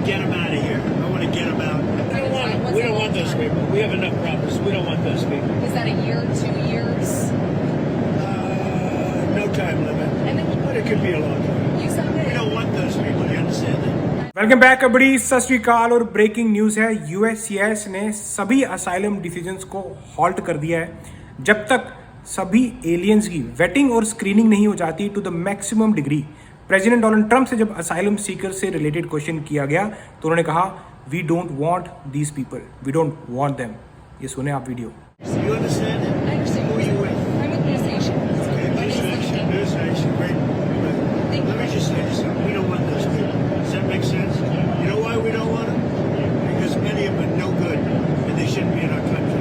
get them out of here. I want to get them out. We don't want those people. We have enough problems. We don't want those people. Is that a year, 2 years? No time limit. And then But it could be a long time. you said We don't want those people. You understand that? Welcome back kabaddi. सत श्री अकाल। और breaking news है, USCIS ने सभी asylum decisions को halt कर दिया है जब तक सभी एलियंस की वेटिंग और स्क्रीनिंग नहीं हो जाती to the maximum degree. President Donald Trump से जब असाइलम सीकर से रिलेटेड क्वेश्चन किया गया तो उन्होंने कहा we don't want these people, we don't want them. ये सुने आप video. You understand it? I understand. Who are you with? I'm with News Nation. Okay, News Nation. News Nation. Great. Let me just say this. We don't want those people. Does that make sense? You know why we don't want them? Because many of them are no good and they shouldn't be in our country.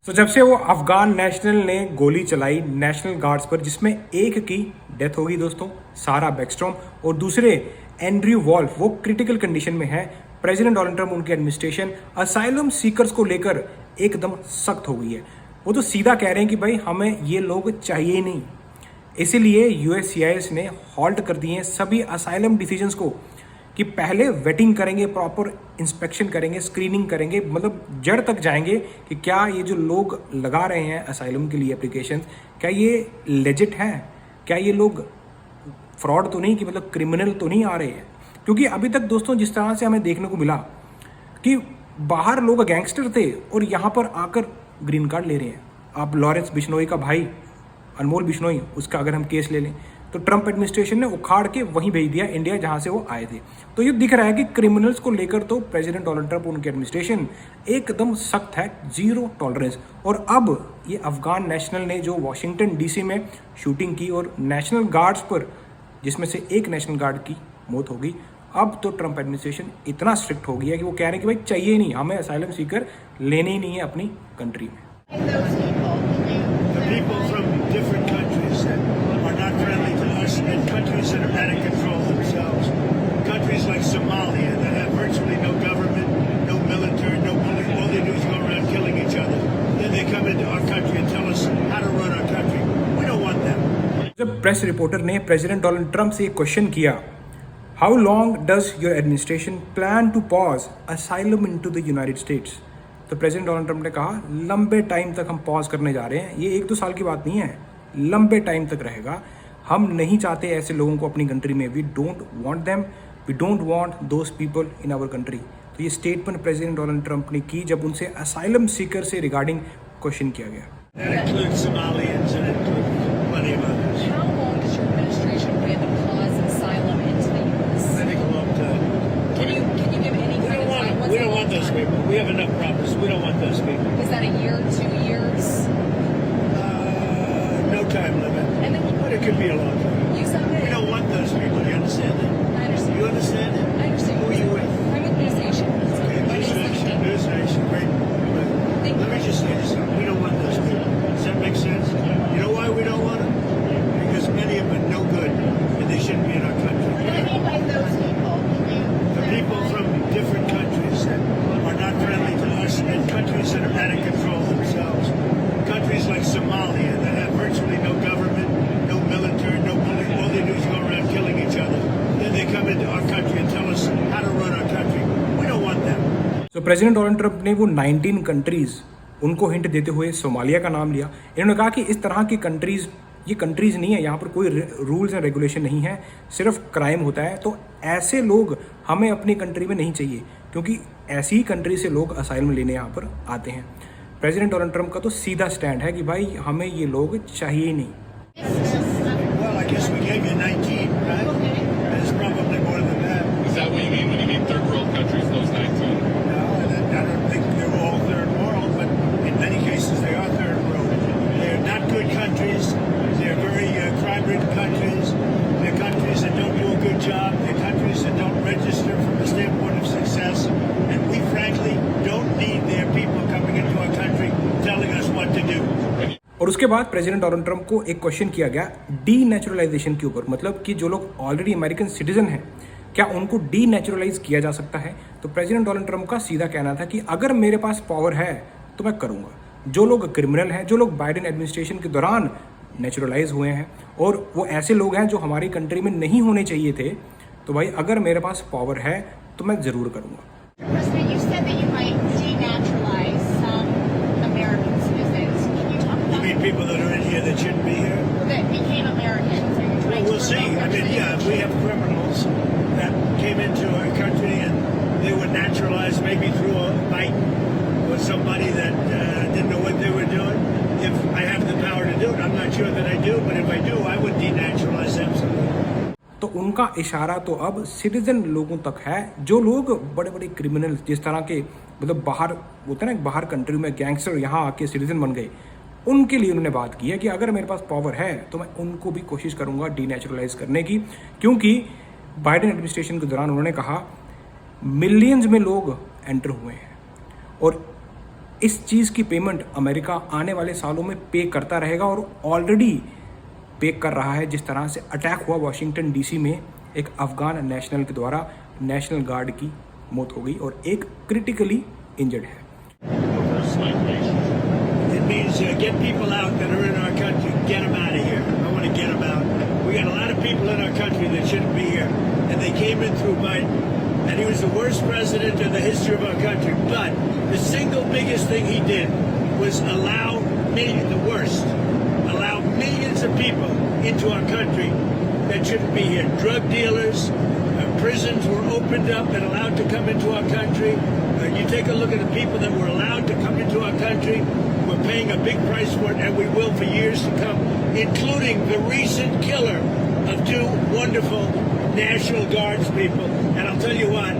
तो जब से वो Afghan national ने गोली चलाई national guards पर, जिसमें एक की डेथ हो गई दोस्तों, सारा बैकस्ट्रॉम, और दूसरे एंड्रयू वॉल्फ, वो क्रिटिकल कंडीशन में है। प्रेसिडेंट डोनाल्ड ट्रंप, उनकी एडमिनिस्ट्रेशन असाइलम सीकर्स को लेकर एकदम सख्त हो गई है। वो तो सीधा कह रहे हैं कि भाई हमें ये लोग चाहिए ही नहीं। इसीलिए यूएससीआईएस ने हॉल्ट कर दिए हैं सभी असाइलम डिसीजंस को कि पहले वेटिंग करेंगे, प्रॉपर इंस्पेक्शन करेंगे, स्क्रीनिंग करेंगे, मतलब जड़ तक जाएंगे कि क्या ये जो लोग लगा रहे हैं असाइलम के लिए एप्लीकेशन, क्या ये लेजिट हैं, क्या ये लोग फ्रॉड तो नहीं, कि मतलब क्रिमिनल तो नहीं आ रहे हैं। क्योंकि अभी तक दोस्तों जिस तरह से हमें देखने को मिला कि बाहर लोग गैंगस्टर थे और यहाँ पर आकर ग्रीन कार्ड ले रहे हैं। आप लॉरेंस बिश्नोई का भाई अनमोल बिश्नोई, उसका अगर हम केस ले लें तो ट्रंप एडमिनिस्ट्रेशन ने उखाड़ के वहीं भेज दिया इंडिया जहां से वो आए थे। तो ये दिख रहा है कि क्रिमिनल्स को लेकर तो प्रेसिडेंट डोनाल्ड ट्रंप, उनकी एडमिनिस्ट्रेशन एकदम सख्त है, जीरो टॉलरेंस। और अब ये अफगान नेशनल ने जो वॉशिंगटन डीसी में शूटिंग की और नेशनल गार्ड्स पर, जिसमें से एक नेशनल गार्ड की मौत हो गई, अब तो ट्रंप एडमिनिस्ट्रेशन इतना स्ट्रिक्ट हो गया कि वो कह रहे हैं कि भाई चाहिए नहीं, हमें असाइलम सीकर लेने ही नहीं है अपनी कंट्री में। The people from different countries that are not friendly to us and countries that are out of control themselves. Countries like Somalia that have virtually no government, no military, no police. All they do is go around killing each other. Then they come into our country and tell us how to run our country. We don't want them. जब press reporter ने president Donald Trump से एक question किया, how long does your administration plan to pause asylum into the United States, तो president Donald Trump ने कहा लंबे time तक हम पॉज करने जा रहे हैं, ये 1-2 साल की बात नहीं है, लंबे टाइम तक रहेगा। हम नहीं चाहते ऐसे लोगों को अपनी कंट्री में, we don't want them, we don't want those people in our country. तो ये स्टेटमेंट प्रेसिडेंट डोनाल्ड ट्रंप ने की जब उनसे असाइलम सीकर से रिगार्डिंग क्वेश्चन किया गया। That includes Somalians and includes plenty of others. How long does your administration plan to pause asylum into the U.S.? I think a long time. Can you give any We kind don't of want time? them. What's We a don't long want those time? people. We have enough problems. We don't want those people. Is that a year, 2 years? No time limit. And then But it could be a long time. you said We don't want those people. You understand that? I understand. You understand it? I understand. Who are you with? I'm with News Nation. Okay, My News name's Nation. News Nation. Great. Let me just say this. We don't want those people. Does that make sense? You know why we don't want them? Because many of them are no good and they shouldn't be in our country. What do you mean by those people? The people from different countries that are not friendly to us and countries that are out of control themselves. Countries like Somalia that have virtually no government, no military, no police. All they do is go around killing each other. Then they come into our country and tell us how to run our country. We don't want them. तो president Donald Trump ने वो 19 countries, उनको hint देते हुए Somalia का नाम लिया। इन्होंने कहा कि इस तरह की कंट्रीज, ये कंट्रीज नहीं है, यहाँ पर कोई रूल्स एंड रेगुलेशन नहीं है, सिर्फ क्राइम होता है। तो ऐसे लोग हमें अपनी कंट्री में नहीं चाहिए, क्योंकि ऐसी ही कंट्री से लोग असाइलम लेने यहाँ पर आते हैं। प्रेसिडेंट डोनाल्ड ट्रंप का तो सीधा स्टैंड है कि भाई हमें ये लोग चाहिए ही नहीं। Well, I guess we gave you 19, right? It's probably more than that. Is that what you mean when you mean third world countries, those 19? No, I don't think they're all third world, but in many cases they are third world. They're not good countries. They're very crime-ridden countries. They're countries that don't do a good job. They're countries that don't register from the standpoint of success. And we frankly don't need their people coming into our country telling us what to do. और उसके बाद president Donald Trump को एक question किया गया डीनेचुरलाइजेशन के ऊपर, मतलब कि जो लोग ऑलरेडी अमेरिकन सिटीजन हैं, क्या उनको डीनेचुरलाइज किया जा सकता है। तो प्रेसिडेंट डोनाल्ड ट्रंप का सीधा कहना था कि अगर मेरे पास पावर है तो मैं करूँगा। जो लोग क्रिमिनल हैं, जो लोग बाइडेन एडमिनिस्ट्रेशन के दौरान नेचुरलाइज हुए हैं और वो ऐसे लोग हैं जो हमारी कंट्री में नहीं होने चाहिए थे, तो भाई अगर मेरे पास पावर है तो मैं ज़रूर करूँगा। President, you said that you might denaturalize some American citizens. Can you talk You about mean people that are in here that shouldn't be here? that became Americans? Are you Well, trying we'll to see. revoke I their mean, yeah, we have criminals that came into our country and they were naturalized maybe through a fight with somebody that didn't know what they were doing. If I have the power to do it, I'm not sure that I do, but if I do, I would denaturalize them. Absolutely. तो उनका इशारा तो अब citizen लोगों तक है, जो लोग बड़े बड़े क्रिमिनल जिस तरह के मतलब बाहर होते हैं ना, बाहर कंट्री में गैंगस्टर यहाँ आके सिटीजन बन गए, उनके लिए उन्होंने बात की है कि अगर मेरे पास पावर है तो मैं उनको भी कोशिश करूँगा डीनेचुरलाइज करने की, क्योंकि बाइडेन एडमिनिस्ट्रेशन के दौरान उन्होंने कहा मिलियंस में लोग एंटर हुए हैं और इस चीज़ की पेमेंट अमेरिका आने वाले सालों में पे करता रहेगा और ऑलरेडी पे कर रहा है। जिस तरह से अटैक हुआ वाशिंगटन डीसी में, एक अफगान नेशनल के द्वारा नेशनल गार्ड की मौत हो गई और एक क्रिटिकली इंजर्ड है। Reverse migration. It means get people out that are in our country. Get them out of here. I want to get them out. We got a lot of people in our country that shouldn't be here, and they came in through Biden, and he was the worst president in the history of our country. But the single biggest thing he did was allow millions of people into our country that shouldn't be here. Drug dealers, prisons were opened up and allowed to come into our country. You take a look at the people that were allowed to come into our country. We're paying a big price for it, and we will for years to come, including the recent killer of two wonderful National Guards people. And I'll tell you what,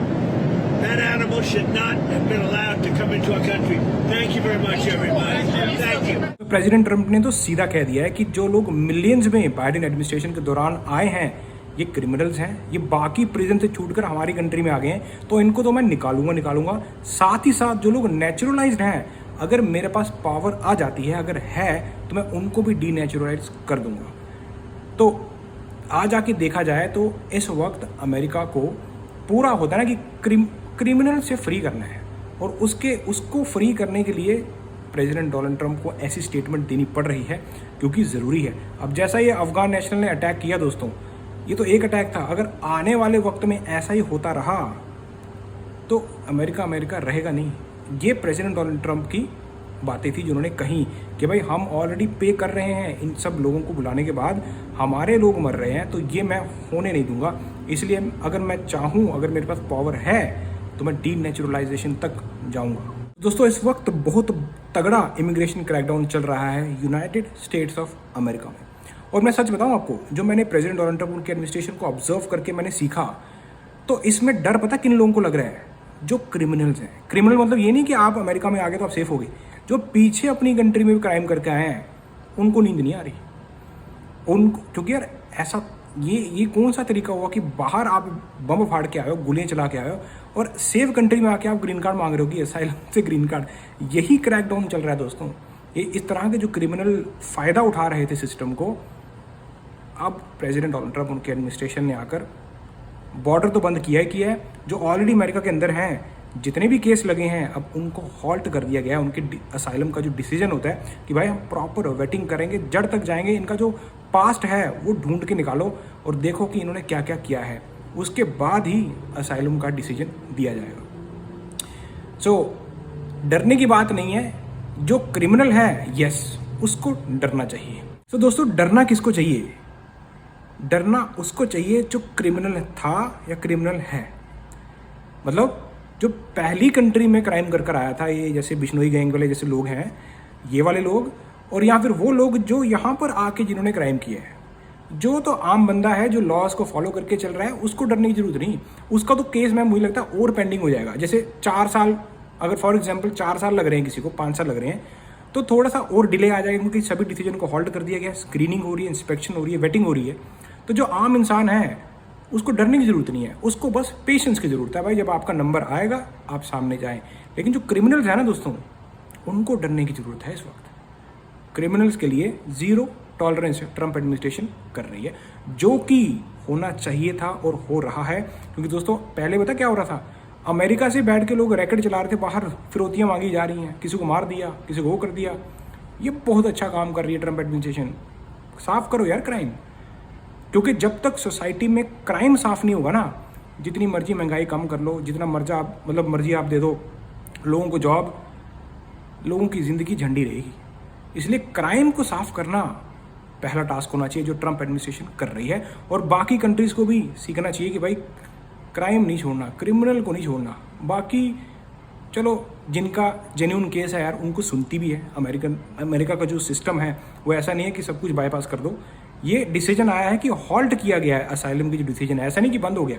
that animal should not have been allowed to come into our country. Thank you very much, everybody. Thank you. President Trump ने तो सीधा कह दिया है कि जो लोग millions में बाइडेन एडमिनिस्ट्रेशन के दौरान आए हैं ये क्रिमिनल्स हैं, ये बाकी प्रिजन से छूटकर हमारी कंट्री में आ गए हैं, तो इनको तो मैं निकालूंगा। साथ ही साथ जो लोग नेचुरलाइज्ड हैं, अगर मेरे पास पावर आ जाती है, अगर है, तो मैं उनको भी डीनेचुरलाइज कर दूंगा। तो आज आके देखा जाए तो इस वक्त अमेरिका को पूरा होता है ना कि क्रिमिनल से फ्री करना है और उसको फ्री करने के लिए प्रेसिडेंट डोनाल्ड ट्रंप को ऐसी स्टेटमेंट देनी पड़ रही है क्योंकि ज़रूरी है। अब जैसा ये अफगान नेशनल ने अटैक किया दोस्तों, ये तो एक अटैक था, अगर आने वाले वक्त में ऐसा ही होता रहा तो अमेरिका रहेगा नहीं। ये प्रेसिडेंट डोनाल्ड ट्रंप की बातें थी जिन्होंने कही कि भाई हम ऑलरेडी पे कर रहे हैं इन सब लोगों को बुलाने के बाद, हमारे लोग मर रहे हैं, तो ये मैं होने नहीं दूंगा। इसलिए अगर मैं चाहूँ, अगर मेरे पास पावर है तो मैं डीनेचुरलाइजेशन तक जाऊँगा। दोस्तों इस वक्त बहुत तगड़ा इमिग्रेशन क्रैकडाउन चल रहा है यूनाइटेड स्टेट्स ऑफ अमेरिका में, और मैं सच बताऊं आपको, जो मैंने प्रेसिडेंट डोनाल्ड ट्रंप की एडमिनिस्ट्रेशन को ऑब्जर्व करके मैंने सीखा, तो इसमें डर पता किन लोगों को लग रहा है? जो क्रिमिनल्स हैं। क्रिमिनल मतलब ये नहीं कि आप अमेरिका में आ गए तो आप सेफ हो गए, जो पीछे अपनी कंट्री में भी क्राइम करके आए हैं उनको नींद नहीं आ रही उनको, क्योंकि यार ऐसा ये कौन सा तरीका हुआ कि बाहर आप बम फाड़ के आए हो, गोलियां चला के आए हो और सेफ कंट्री में आके आप ग्रीन कार्ड मांग रहे हो कि असाइलम से ग्रीन कार्ड। यही क्रैकडाउन चल रहा है दोस्तों। ये इस तरह के जो क्रिमिनल फ़ायदा उठा रहे थे सिस्टम को, अब प्रेसिडेंट डोनाल्ड ट्रंप उनके एडमिनिस्ट्रेशन ने आकर बॉर्डर तो बंद किया है, जो ऑलरेडी अमेरिका के अंदर हैं, जितने भी केस लगे हैं अब उनको हॉल्ट कर दिया गया है। उनके असाइलम का जो डिसीजन होता है कि भाई हम प्रॉपर वेटिंग करेंगे, जड़ तक जाएंगे, इनका जो पास्ट है वो ढूंढ के निकालो और देखो कि इन्होंने क्या क्या किया है, उसके बाद ही असाइलम का डिसीजन दिया जाएगा। सो डरने की बात नहीं है, जो क्रिमिनल है यस उसको डरना चाहिए। तो दोस्तों डरना किसको चाहिए? डरना उसको चाहिए जो क्रिमिनल था या क्रिमिनल है, मतलब जो पहली कंट्री में क्राइम कर आया था, ये जैसे बिश्नोई गैंग वाले जैसे लोग हैं, ये वाले लोग, और या फिर वो लोग जो यहाँ पर आके जिन्होंने क्राइम किया है। जो तो आम बंदा है जो लॉज को फॉलो करके चल रहा है, उसको डरने की जरूरत नहीं। उसका तो केस मैं मुझे लगता है और पेंडिंग हो जाएगा। जैसे 4 साल, अगर फॉर एग्जाम्पल 4 साल लग रहे हैं किसी को, 5 साल लग रहे हैं, तो थोड़ा सा और डिले आ जाएगा क्योंकि सभी डिसीजन को हॉल्ट कर दिया गया, स्क्रीनिंग हो रही है, इंस्पेक्शन हो रही है, वेटिंग हो रही है। तो जो आम इंसान है उसको डरने की जरूरत नहीं है, उसको बस पेशेंस की जरूरत है। भाई जब आपका नंबर आएगा आप सामने जाएं। लेकिन जो क्रिमिनल्स हैं ना दोस्तों, उनको डरने की जरूरत है। इस वक्त क्रिमिनल्स के लिए जीरो टॉलरेंस ट्रंप एडमिनिस्ट्रेशन कर रही है, जो कि होना चाहिए था और हो रहा है। क्योंकि दोस्तों पहले पता क्या हो रहा था, अमेरिका से बैठ के लोग रैकेट चला रहे थे, बाहर फिरौतियाँ मांगी जा रही हैं, किसी को मार दिया, किसी को वो कर दिया। ये बहुत अच्छा काम कर रही है ट्रंप एडमिनिस्ट्रेशन। साफ करो यार क्राइम, क्योंकि जब तक सोसाइटी में क्राइम साफ नहीं होगा ना, जितनी मर्जी महंगाई कम कर लो, जितना मर्जी आप दे दो लोगों को जॉब, लोगों की ज़िंदगी झंडी रहेगी। इसलिए क्राइम को साफ करना पहला टास्क होना चाहिए जो ट्रंप एडमिनिस्ट्रेशन कर रही है, और बाकी कंट्रीज़ को भी सीखना चाहिए कि भाई क्राइम नहीं छोड़ना, क्रिमिनल को नहीं छोड़ना। बाकी चलो जिनका जेन्युइन केस है यार उनको सुनती भी है। अमेरिका का जो सिस्टम है वो ऐसा नहीं है कि सब कुछ बाईपास कर दो। ये डिसीजन आया है कि हॉल्ट किया गया है असाइलम की जो डिसीजन है, ऐसा नहीं कि बंद हो गया,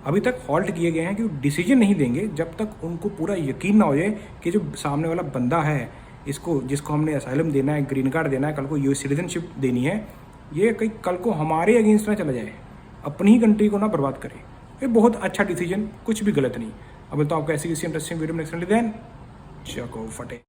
अभी तक हॉल्ट किए गए हैं कि डिसीजन नहीं देंगे जब तक उनको पूरा यकीन ना हो जाए कि जो सामने वाला बंदा है जिसको हमने असाइलम देना है, ग्रीन कार्ड देना है, कल को यूएस सिटीजनशिप देनी है, ये कहीं कल को हमारे अगेंस्ट ना चला जाए, अपनी ही कंट्री को ना बर्बाद करे। ये बहुत अच्छा डिसीजन, कुछ भी गलत नहीं। अब तो आपको ऐसी किसी इंटरेस्टिंग वीडियो में नेक्स्ट देन चको फटे।